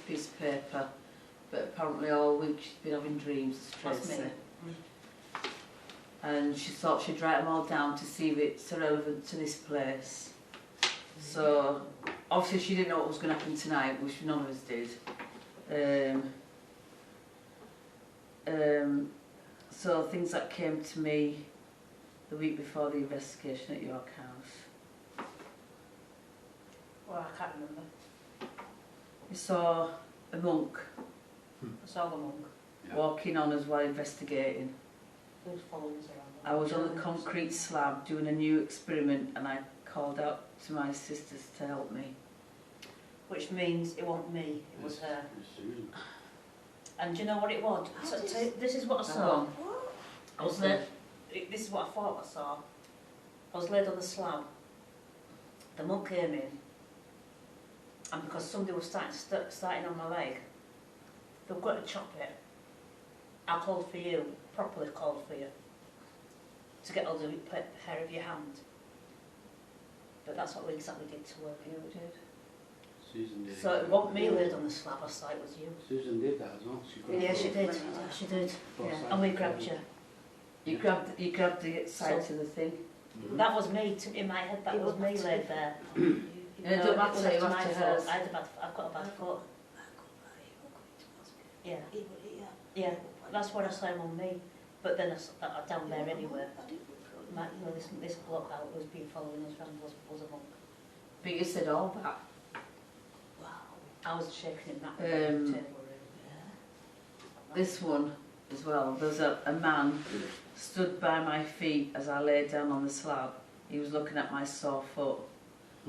piece of paper, but apparently all week she's been having dreams, Tracy. And she thought she'd write them all down to see if it's relevant to this place. So, obviously she didn't know what was going to happen tonight, which none of us did. So things that came to me the week before the investigation at York House. Well, I can't remember. We saw a monk I saw the monk. walking on us while investigating. Who was following us around? I was on the concrete slab doing a new experiment and I called out to my sisters to help me. Which means it wasn't me, it was her. Susan. And do you know what it was? So, this is what I saw. I was laid, this is what I thought I saw. I was laid on the slab. The monk came in, and because somebody was starting on my leg, they were going to chop it. I called for you, properly called for you, to get hold of the hair of your hand. But that's what we exactly did to her. You did. Susan did. So it wasn't me laid on the slab, I saw it was you. Susan did that as well. Yeah, she did. She did. Yeah. And we grabbed you. You grabbed the sides of the thing. That was me, in my head, that was me laid there. It don't matter, you have to hurt. I've got a bad foot. Yeah. Yeah, that's what I saw him on me. But then I down there anyway. This bloke out who's been following us around was a monk. But you said all that. Wow. I was shaking in that table room. This one as well, there's a man stood by my feet as I lay down on the slab. He was looking at my sore foot.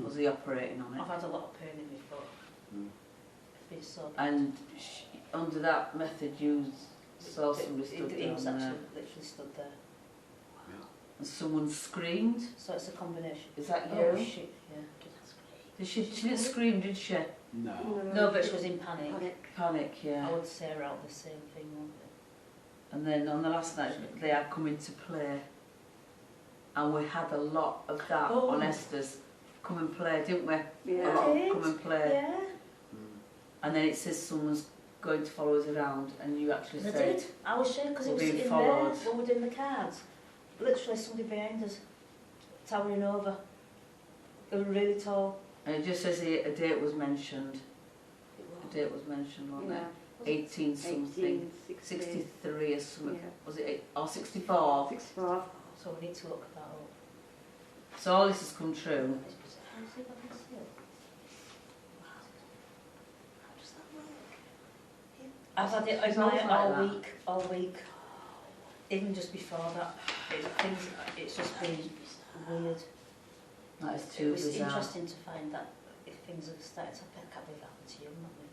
Was he operating on it? I've had a lot of pain in my foot. It's been so bad. And under that method you saw somebody stood He was down there. actually literally stood there. And someone screamed. So it's a combination. Is that you? Oh shit, yeah. She didn't scream, did she? No. No, but she was in panic. Panic, yeah. I would say her out the same thing, wouldn't it? And then on the last night they had come into play. And we had a lot of that on Esther's. Come and play, didn't we? Yeah. A lot of come and play. Yeah. And then it says someone's going to follow us around, and you actually They said, did. I was sure because it we're was being in followed. there when we were doing the cards. Literally somebody behind us, towering over. They were really tall. and it just says here a date was mentioned. A date was mentioned, wasn't it? 18 something, 63 or something. Yeah. Was it or 64? 64. So we need to look that up. So all this has come true. I've had it It's in my always like all week. Even just before that, it's just been weird. That is It too was bizarre. interesting to find that if things have started to happen, I can't believe it happened to you, not me.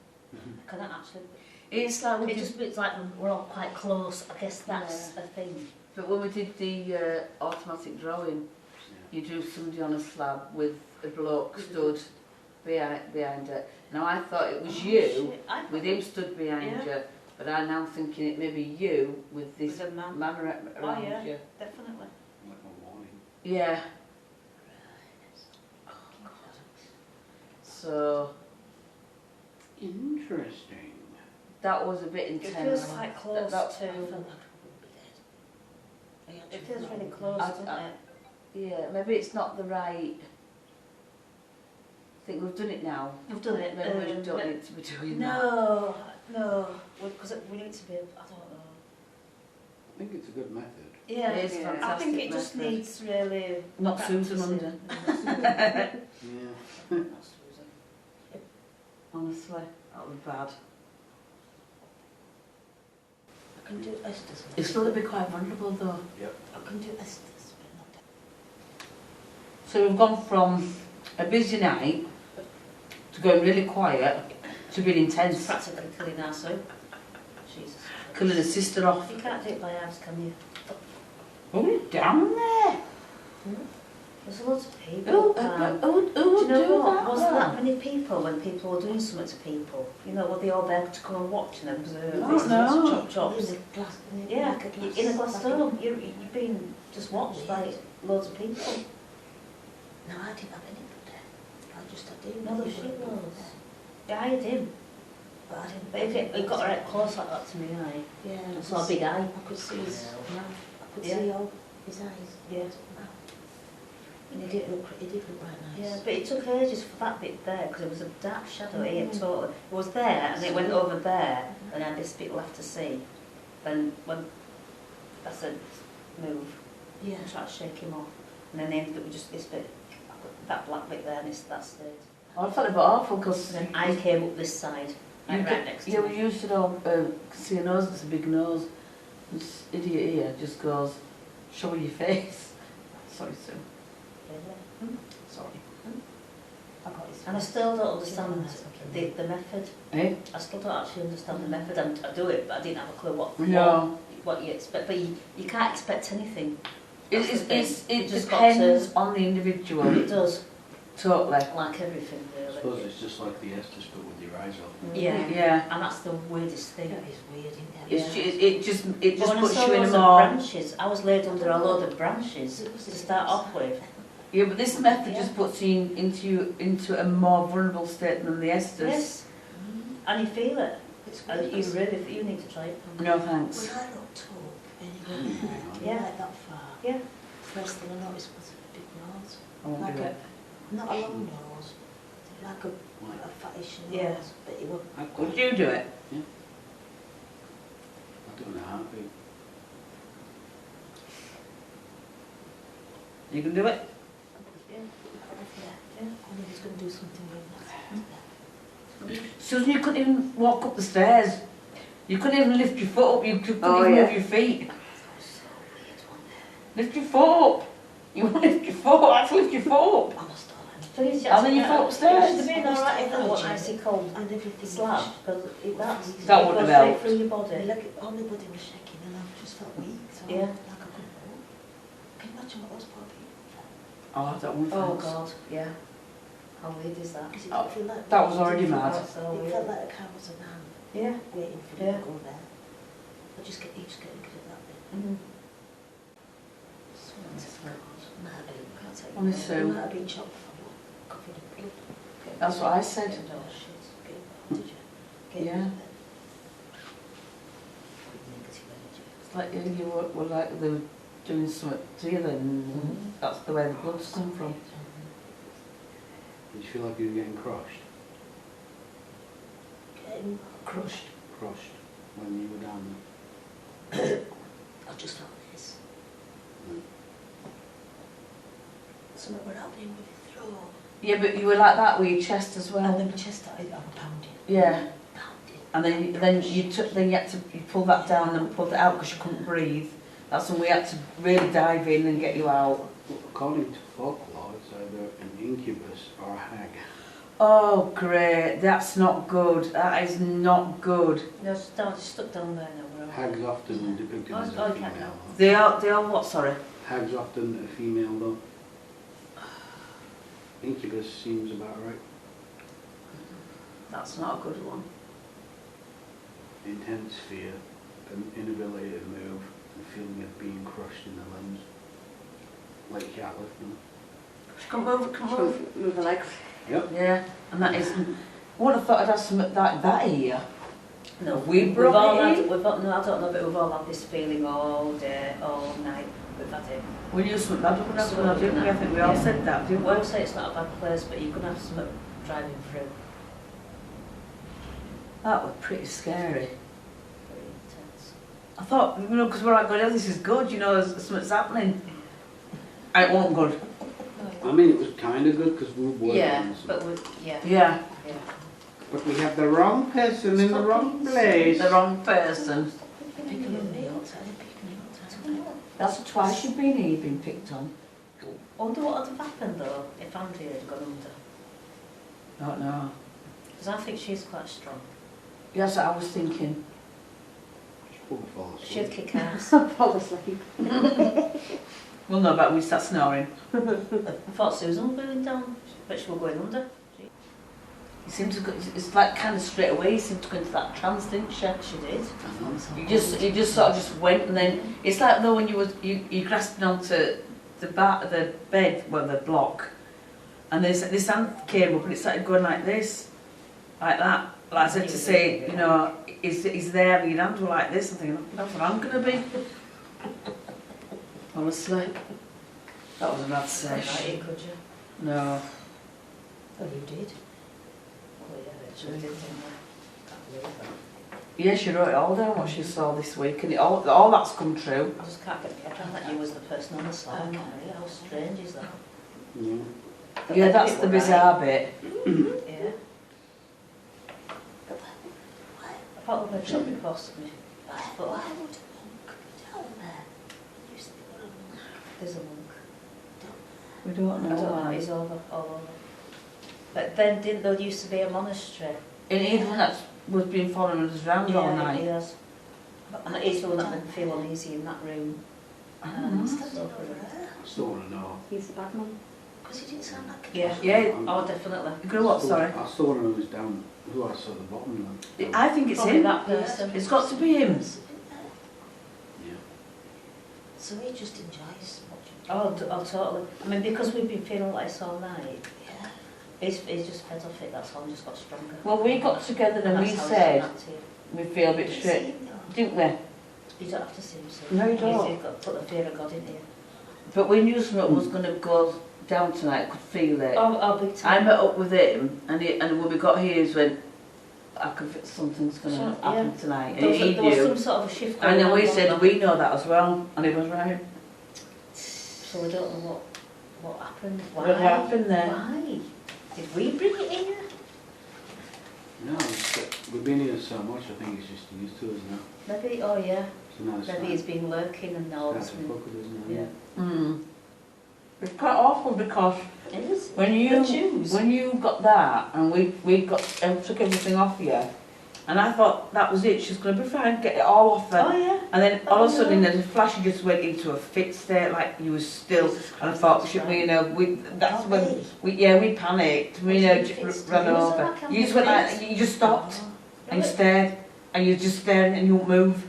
I can't actually. It's like we It did, just it's like we're all quite close. I guess that's a thing. but when we did the automatic drawing, you drew somebody on a slab with a bloke stood behind it. Now I thought it was you, with him stood behind you, but I'm now thinking it may be you with this With a man. man around yeah. you. Definitely. Like a warning. Yeah. So Interesting. that was a bit It intense. feels quite close That- to. It feels really close, doesn't it? Yeah, maybe it's not the right. I think we've done it now. You've done it. Maybe we don't but- need to be doing that. No, because we need to be. I don't know. I think it's a good method. Yeah, It is Yeah. fantastic I think it just method. needs really. Not Susan practicing. London. Yeah. Not Susan. Honestly, that was bad. I can do Esther's. It's still a bit quite vulnerable though. Yep. I can do Esther's, but not. So we've gone from a busy night to going really quiet to being It's intense. practically killing our soup. Jesus. Killing a sister off. You can't do it by halves, can you? Oh, down there. There's loads of people. Who Do you know do what? that? Wasn't that many people when people were doing something to people? You know, were they all there to come and watch them? No. Chops. Yeah, in a glass dome. You've been just watched by loads of people. No, I didn't have anybody. I just had him. No, there she was. Yeah, I had him. But I didn't. But if it got right close like that to me eye, Yeah. I saw a big eye. I could see his mouth. I could Yeah. see all his eyes. Yeah. Mouth. And it did look right nice. Yeah, but it took ages for that bit there because it was a dark shadow here totally. It was there and it went over there and then this bit left to see. And when I said move, Yeah. I tried to shake him off. And then they ended up with just this bit, that black bit there and that stayed. I felt a bit awful because Then I came up this side, right next to yeah, me. we used to know, see a nose that's a big nose. This idiot here just goes, show your face. Sorry, Sue. Really? Sorry. I got his And I face. still don't understand Yeah, the method. Eh? I still don't actually understand the method. I do it, but I didn't have a clue No. what you expect. But you can't expect anything. It, That's the it thing. Just depends on the individual. It does, Totally. like everything I really. suppose it's just like the Estes but with your eyes open. Yeah. Yeah. And that's the weirdest thing. That is weird, isn't it? It just But when I puts saw you in a loads of more. branches, I was laid under a load of branches to start off with. Yeah, but this method Yeah. just puts you into a more vulnerable state than the esters. Yes, and you feel it. It's And weird. you need to try it. No thanks. When I looked up, anyway, Yeah. like that far, Yeah. first thing I noticed was a big nose. I won't Like do a, it. not a long nose, like a fattish nose, Yeah. but it was Would you do it? I don't know how to. You can do it? Yeah. yeah. And he was going to do something really nice. Susan, you couldn't even walk up the stairs. You couldn't even lift your foot up. You couldn't Oh, even yeah. Oh, move your feet. That was so weird, wasn't it? Lift your foot up. You want to lift your foot up? I have to lift your foot up. I must have Please, And then you fall upstairs. It should have been alright if there was icy cold and everything. slab, because That would have goes straight helped. through your body. All my body was shaking and I just felt weak. So Yeah. like I couldn't walk. Can you imagine what those poor people felt? Oh, I don't want Oh thanks. God, yeah. How weird is that? Because it Oh, didn't feel like that was already mad. That's so It weird. felt like a caravan Yeah. waiting for Yeah. me to go there. I just get used to getting at that bit. Mm-hmm. So might have been, Can't take Honestly, it. Sue. might have been chopped from what? Covered in blood. That's what I said. Oh, shit. Did you? Yeah. With negative energy. It's like you were like they were doing something to you then. And that's the way the blood's come from. Did you feel like you were getting crushed? Getting crushed. Crushed when you were down there? I just felt this. Mm. Something were happening with your throat. Yeah, but you were like that with your chest as And well. then my chest started pounding. Yeah. Pounding. And then you had to you pull that down and pulled it out because you couldn't breathe. That's when we had to really dive in and get you out. Well, according to folklore, it's either an incubus or a hag. Oh great, that's not good. That is not good. No, just stuck down there now. we're all right. Hag's often depicted Oh, as oh, a okay. female. They are what, sorry? Hag's often a female though. Incubus seems about right. That's not a good one. Intense fear, an inability to move, and feeling of being crushed in the limbs. Like catlifting. Come over, come over. Move the legs. Yep. Yeah, and that is, I would have thought I'd have something like that here. No, We we've brought all it had, in? we've all, no, I don't know, but we've all had this feeling all day, all night. We've had it. We knew something bad would happen, didn't we? I think we all Yeah. said that, We didn't we? won't say it's not a bad place, but you could have some driving through. That was pretty scary. Very intense. I thought, you know, because we're like, oh, this is good, you know, something's happening. And it wasn't good. I mean, it was kind of good because we were working Yeah, on something. but we, yeah, Yeah, yeah. But we have the wrong person in the wrong place. the wrong person. Picking on me all the time. Picking me all the time. That's twice you've been here, you've been picked on. I wonder what would have happened though if Andrea had gone under. Don't know. Because I think she's quite strong. Yes, I was thinking. Probably fall asleep. She'd kick ass. Fall asleep. We'll know about when we start snoring. I thought Susan was going down, but she was going under. You seem to go, it's like kind of straight away, you seem to go into that trance, didn't you? She did. You just sort of just went, and then it's like though when you grasping onto the bed, well the block, and this hand came up and it started going like this, like that, like I said to say, you know, is there, your hands were like this, I'm thinking, that's what I'm going to be. Honestly. That was a bad sesh. Could you? No. Oh, you did? Oh yeah, it didn't I? Can't believe that. Yeah, she wrote it all down, what she saw this week, and all that's come true. I just can't get my head around that you was the person on the slab. How strange is that? Yeah. Yeah, that's the bizarre bit. Yeah. I thought we were shot because of me. But Why would a monk be down there? You used to be one of them. there's a monk. We don't I know don't know, why. he's all over. But then didn't there used to be a monastery? And he's the one that was being following us around all night. he has. And he's the one that didn't feel uneasy in that room. Mhm. Standing over there. Still want to know. He's the bad man. Because he didn't sound like a Yeah. Yeah. Oh, definitely. You grew up, sorry. I still want to know who's down, who I saw at the bottom then. I think it's Probably him. that person. It's got to be him. Yeah. So he just enjoys watching. Oh, totally. I mean, because we've been feeling like this all night, Yeah. he's just fed off it, that's all, and just got stronger. Well, we got together and we that's how said he's active. we feel a bit Did you straight, see him though? didn't we? You don't have to see him, so No, you don't. You've got to put the fear of God into you. But we knew something was going to go down tonight, could feel it. Oh, big I time. met up with him, and when we got here, he went, I can feel something's going to So, happen yeah. tonight. There And was, he there was knew. some sort of a shift going And then on, we wasn't said, there? we know that as well. And he was right. So we don't know what happened. Why? What happened there? Why? Did we bring it in? No, it's that we've been here so much, I think it's just used to us now. Maybe, oh yeah. So now it's Maybe like, it's been lurking and all starts this. to fuck with us now. Yeah. Mm. It's quite awful because It is. when you got that and we got took everything off you, and I thought that was it. She's going to be fine, get it all off her. Oh yeah. And then all of a Oh, sudden, no. in a flash, you just went into a fit state, like you were still. And I thought, should we, that's when we panicked. We, ran over. You just went like, you just stopped and you stared, and you just stared and you wouldn't move.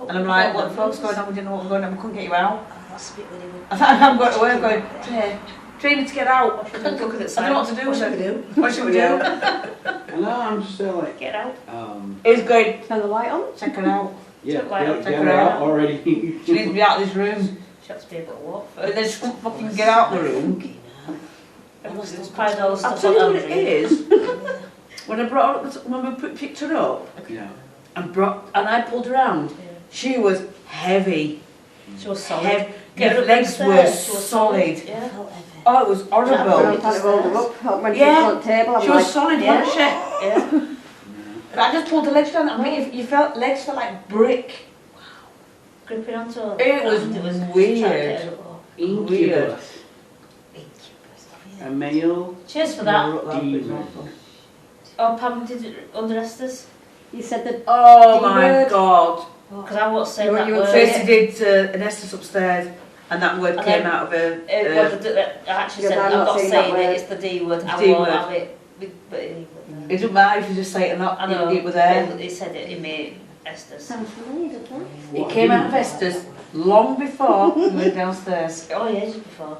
And I'm like, what the fuck's going on? We didn't know what was going on. We couldn't get you out. Oh, that's a bit when he went. I'm going to work, going, Training to get out. Look at the I don't side. know what to do. What should we do? What should we do? And now I'm just there like, Get out. He's going, Turn the light on. check her out. yeah, Took like- get Check her her out out. already. She needs to be out of this room. She had to be able to walk And first. then she couldn't fucking get out of the room. It's piled all the I'll stuff tell you on what it Andrew. is. When I brought her up, when we picked her up Yeah. and I pulled her around, Yeah. she was heavy. She was solid. Heavy. Get her Her up legs the were stairs, she was solid. Yeah. Felt heavy. Oh, it was horrible. Yeah. Trying to roll them up, help when Yeah. she's on the table. I'm She was like, solid, Yeah. wasn't she? Yeah. And I just pulled the legs down. I mean, you felt legs felt like brick. Gripping onto her. It was and weird. trying to get her up. Incubus. Yeah. A male Cheers for that. demon. Oh, Pam, did it under Esther's? you said that Oh D my word. God. Because I won't say You were- that you were word. Tracy did an Estes upstairs, and that word And came then- out of her. I actually Yeah, said, but I'm not saying saying that it, word. it's the D word. The I D won't word. have it. But It doesn't matter if you just say it or not. I know. It was there. It said it in me, Esther's. sounds familiar, doesn't it? It came out of Estes long before we went downstairs. Oh, yeah, just before.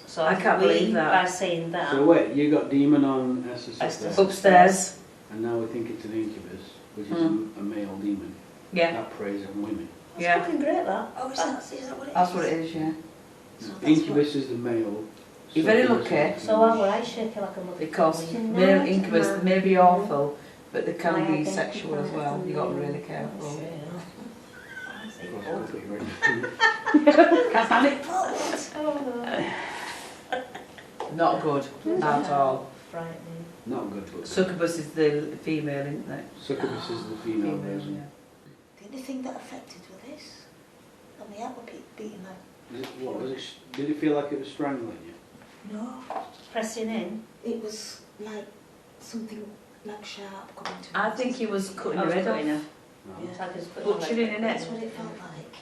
So I can't we, believe that. By saying that, So wait, you got demon on Estes Estes. Upstairs. and now we think it's an incubus, which is a male demon. Yeah. That preys on women. that's Yeah. fucking great, that. Oh, is that what it is? That's what it is, yeah. So that's Incubus is the male. You're very succubus is lucky. the So why female. were I shaking like a mother? Because male incubus, they may be awful, but they can be sexual as well. You've got to be really careful. Cross-country, right? Can't stand it. Not good at all. Frightening. Not good, but Succubus is the female, isn't it? succubus is the female version. yeah. The only thing that affected with this, and the apple beating like, What was it? Did it feel like it was strangling you? no, Pressing in. it was like something like sharp coming to I me. think he was cutting I her was head putting off. her. No. It's like it's put Butchering in it. That's what it felt like.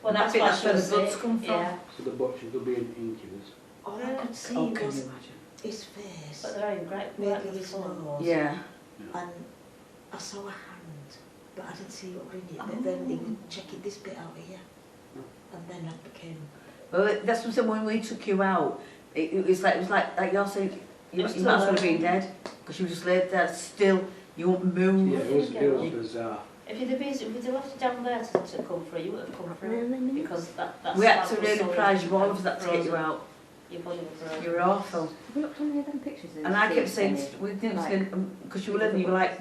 Well, I that's think why that's she where the was blood's sick. come from. Yeah, So the butcher could be an incubus. All I could see Oh, can you was imagine? his face, but they're in great maybe his nose, Yeah. and I saw a hand, but I didn't see what in it. But then he was checking this bit out here, and then I became. Well, that's what I'm saying, when we took you out, it was like you're saying, you It was might as well have still been dead, because you just laid there still, You won't move. Yeah, it was bizarre. If you'd have left it down there to come through, you would have come through. Because that We had slab to was really so prize you all of that to get you frozen. out. Your body was frozen. You were awful. Have we looked on the other pictures? And I kept saying, we didn't say, because you were living, you were like,